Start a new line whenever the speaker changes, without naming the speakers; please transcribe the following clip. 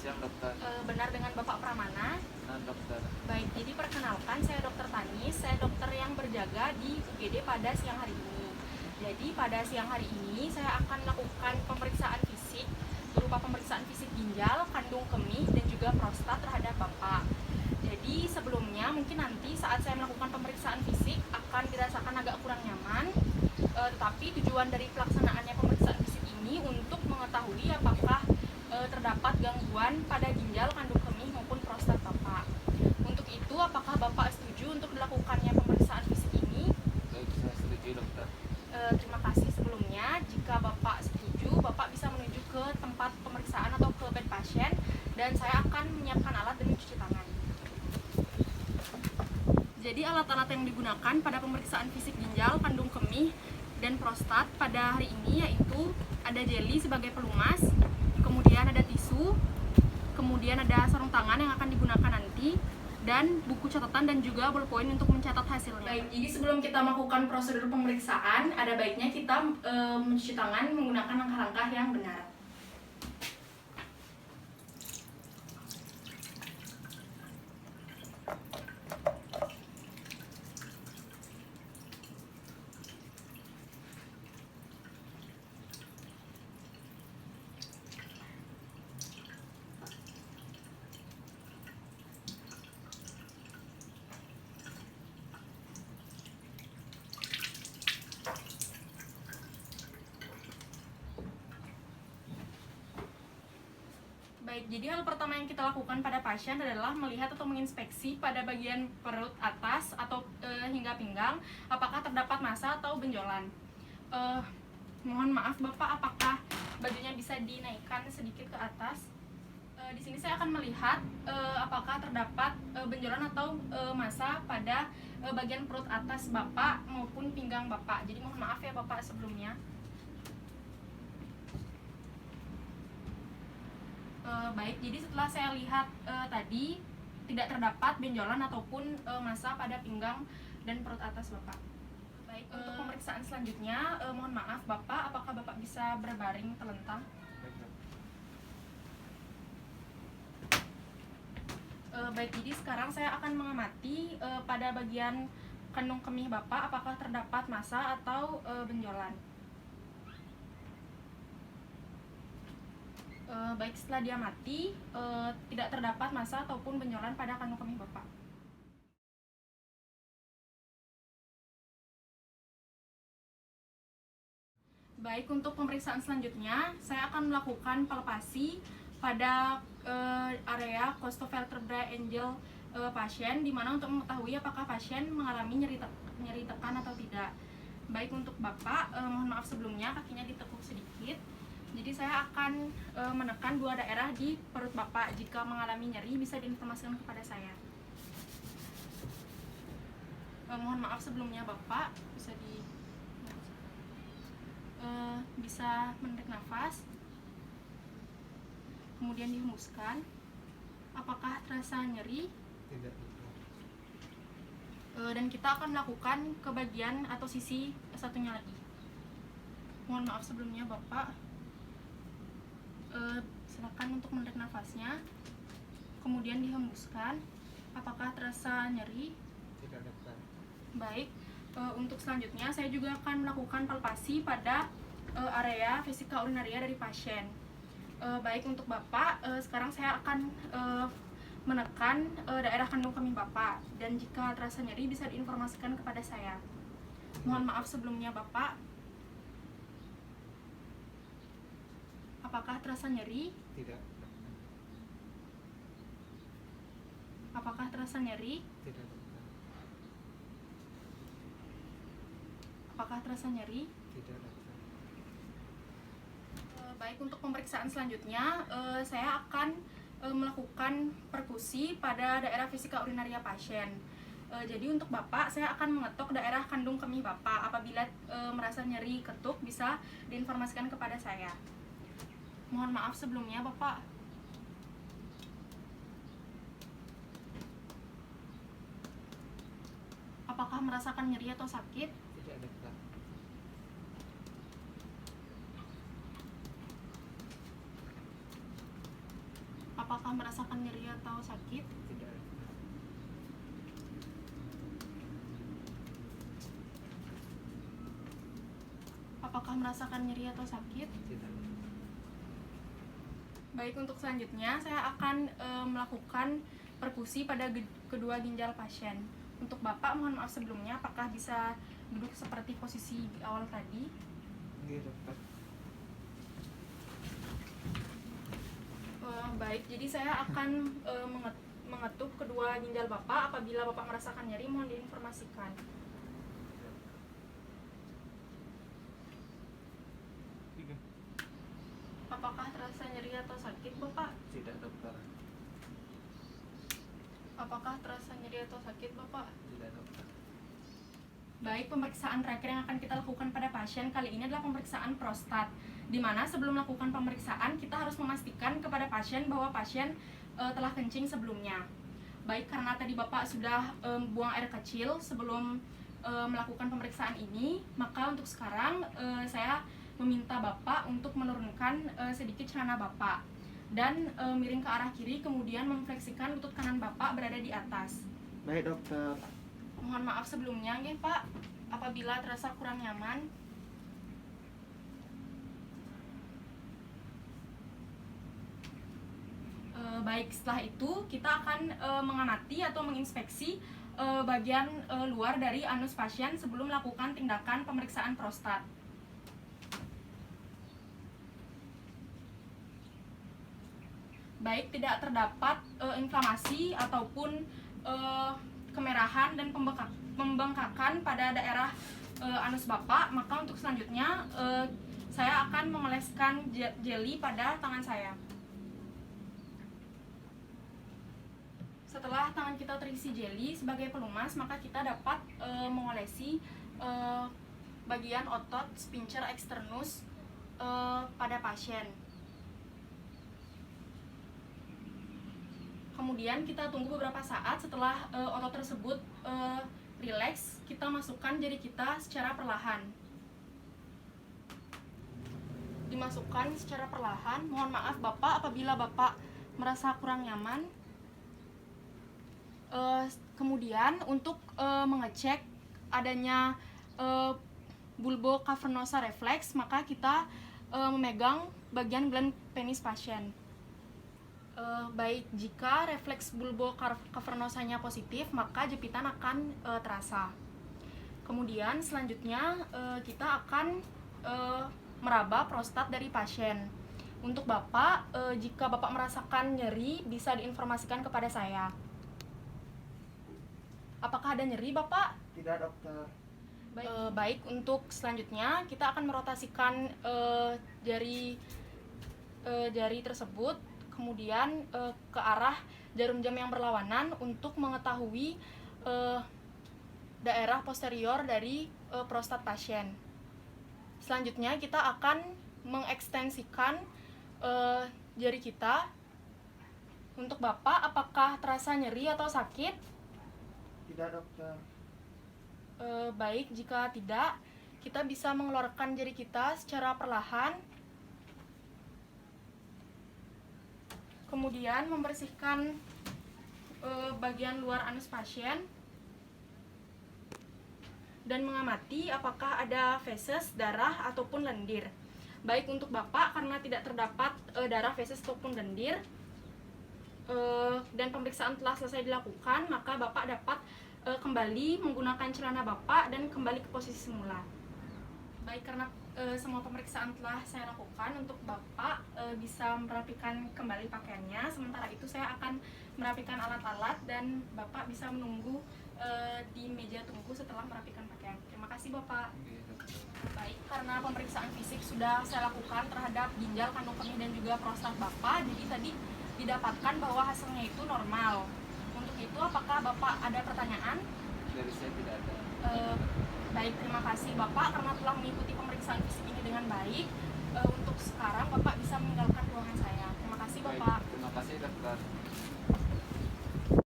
siang, dokter.
Benar dengan Bapak Pramana?
Benar, dokter.
Baik, jadi perkenalkan saya Dokter Tanis, saya dokter yang berjaga di UGD pada siang hari ini. Jadi pada siang hari ini saya akan melakukan pemeriksaan fisik berupa pemeriksaan fisik ginjal, kandung kemih, dan juga prostat terhadap Bapak. Jadi sebelumnya mungkin nanti saat saya melakukan pemeriksaan fisik akan dirasakan agak kurang nyaman, tetapi tujuan dari pelaksanaannya pemeriksaan fisik ini untuk mengetahui apakah terdapat gangguan pada ginjal, kandung kemih maupun prostat Bapak. Untuk itu, apakah Bapak setuju untuk dilakukannya pemeriksaan fisik ini?
Baik, saya setuju, dokter.
Terima kasih sebelumnya. Jika Bapak setuju, Bapak bisa menuju ke tempat pemeriksaan atau ke bed pasien, dan saya akan menyiapkan alat dan mencuci tangan. Jadi alat-alat yang digunakan pada pemeriksaan fisik ginjal, kandung kemih, dan prostat pada hari ini yaitu ada jeli sebagai pelumas, kemudian ada tisu, kemudian ada sarung tangan yang akan digunakan nanti, dan buku catatan dan juga ballpoint untuk mencatat hasilnya. Baik, jadi sebelum kita melakukan prosedur pemeriksaan, ada baiknya kita mencuci tangan menggunakan langkah-langkah yang benar. Baik, jadi hal pertama yang kita lakukan pada pasien adalah melihat atau menginspeksi pada bagian perut atas atau hingga pinggang apakah terdapat massa atau benjolan. Mohon maaf Bapak, apakah bajunya bisa dinaikkan sedikit ke atas? Di sini saya akan melihat apakah terdapat benjolan atau massa pada bagian perut atas Bapak maupun pinggang Bapak. Jadi mohon maaf ya Bapak sebelumnya. Baik, jadi setelah saya lihat tadi tidak terdapat benjolan ataupun massa pada pinggang dan perut atas Bapak. Baik, untuk pemeriksaan selanjutnya, mohon maaf Bapak, apakah Bapak bisa berbaring terlentang?
Baik, dokter.
Baik, jadi sekarang saya akan mengamati pada bagian kandung kemih Bapak apakah terdapat massa atau benjolan. Baik, setelah diamati tidak terdapat massa ataupun benjolan pada kandung kemih Bapak. Baik, untuk pemeriksaan selanjutnya saya akan melakukan palpasi pada area costovertebrae angel pasien, di mana untuk mengetahui apakah pasien mengalami nyeri tekan atau tidak. Baik, untuk Bapak, mohon maaf sebelumnya kakinya ditekuk sedikit. Jadi saya akan menekan dua daerah di perut Bapak. Jika mengalami nyeri bisa diinformasikan kepada saya. Mohon maaf sebelumnya Bapak, bisa menarik nafas, kemudian dihembuskan. Apakah terasa nyeri?
Tidak, dokter.
Dan kita akan melakukan ke bagian atau sisi satunya lagi. Mohon maaf sebelumnya Bapak. Silakan untuk menarik nafasnya, kemudian dihembuskan. Apakah terasa nyeri?
Tidak, dokter.
Baik, untuk selanjutnya saya juga akan melakukan palpasi pada area vesika urinaria dari pasien. Baik, untuk Bapak, sekarang saya akan menekan daerah kandung kemih Bapak, dan jika terasa nyeri bisa diinformasikan kepada saya. Mohon maaf sebelumnya Bapak. Apakah terasa nyeri?
Tidak,
Apakah terasa nyeri?
tidak, dokter.
Apakah terasa nyeri?
Tidak, dokter.
Baik, untuk pemeriksaan selanjutnya saya akan melakukan perkusi pada daerah vesika urinaria pasien. Jadi untuk Bapak saya akan mengetuk daerah kandung kemih Bapak. Apabila merasa nyeri ketuk bisa diinformasikan kepada saya. Mohon maaf sebelumnya Bapak. Apakah merasakan nyeri atau sakit?
Tidak, dokter.
Apakah Apakah merasakan nyeri atau sakit?
Tidak ada.
Apakah merasakan nyeri atau sakit?
Tidak ada.
Baik, untuk selanjutnya saya akan melakukan perkusi pada kedua ginjal pasien. Untuk Bapak, mohon maaf sebelumnya, apakah bisa duduk seperti posisi di awal tadi?
Iya dokter.
Baik, jadi saya akan mengetuk kedua ginjal Bapak. Apabila Bapak merasakan nyeri, mohon diinformasikan.
Tiga.
Apakah terasa nyeri atau sakit, Bapak?
Tidak dokter.
Apakah terasa nyeri atau sakit, Bapak?
Tidak dokter.
Baik, pemeriksaan terakhir yang akan kita lakukan pada pasien kali ini adalah pemeriksaan prostat, di mana sebelum melakukan pemeriksaan kita harus memastikan kepada pasien bahwa pasien telah kencing sebelumnya. Baik, karena tadi Bapak sudah buang air kecil sebelum melakukan pemeriksaan ini, maka untuk sekarang saya meminta Bapak untuk menurunkan sedikit celana Bapak dan miring ke arah kiri, kemudian memfleksikan lutut kanan Bapak berada di atas.
Baik dokter.
Mohon maaf sebelumnya, nggih Pak, apabila terasa kurang nyaman. Baik, setelah itu kita akan mengamati atau menginspeksi bagian luar dari anus pasien sebelum melakukan tindakan pemeriksaan prostat. Baik, tidak terdapat inflamasi ataupun kemerahan dan pembengkakan pada daerah anus Bapak, maka untuk selanjutnya saya akan mengoleskan jeli pada tangan saya. Setelah tangan kita terisi jeli sebagai pelumas, maka kita dapat mengolesi bagian otot sphincter externus pada pasien. Kemudian kita tunggu beberapa saat. Setelah otot tersebut rileks, kita masukkan jari kita secara perlahan. Dimasukkan secara perlahan. Mohon maaf Bapak apabila Bapak merasa kurang nyaman. Kemudian untuk mengecek adanya bulbo cavernosa reflex, maka kita memegang bagian gland penis pasien. Baik, jika refleks bulbo cavernosanya positif, maka jepitan akan terasa. Kemudian selanjutnya kita akan meraba prostat dari pasien. Untuk Bapak, jika Bapak merasakan nyeri, bisa diinformasikan kepada saya. Apakah ada nyeri, Bapak?
Tidak dokter.
Baik, untuk selanjutnya kita akan merotasikan jari tersebut, kemudian ke arah jarum jam yang berlawanan untuk mengetahui daerah posterior dari prostat pasien. Selanjutnya kita akan mengekstensikan jari kita. Untuk Bapak, apakah terasa nyeri atau sakit?
Tidak dokter.
Baik, jika tidak, kita bisa mengeluarkan jari kita secara perlahan. Kemudian membersihkan bagian luar anus pasien dan mengamati apakah ada feses, darah, ataupun lendir. Baik, untuk Bapak, karena tidak terdapat darah, feses, ataupun lendir dan pemeriksaan telah selesai dilakukan, maka Bapak dapat kembali menggunakan celana Bapak dan kembali ke posisi semula. Baik, karena semua pemeriksaan telah saya lakukan, untuk Bapak bisa merapikan kembali pakaiannya. Sementara itu saya akan merapikan alat-alat dan Bapak bisa menunggu di meja tunggu setelah merapikan pakaian. Terima kasih Bapak. Baik, karena pemeriksaan fisik sudah saya lakukan terhadap ginjal, kandung kemih, dan juga prostat Bapak, jadi tadi didapatkan bahwa hasilnya itu normal. Untuk itu, apakah Bapak ada pertanyaan?
Dari saya tidak ada.
Baik, terima kasih Bapak karena telah mengikuti pemeriksaan fisik ini dengan baik. Untuk sekarang Bapak bisa meninggalkan ruangan saya. Terima kasih Bapak.
Baik, terima kasih dokter.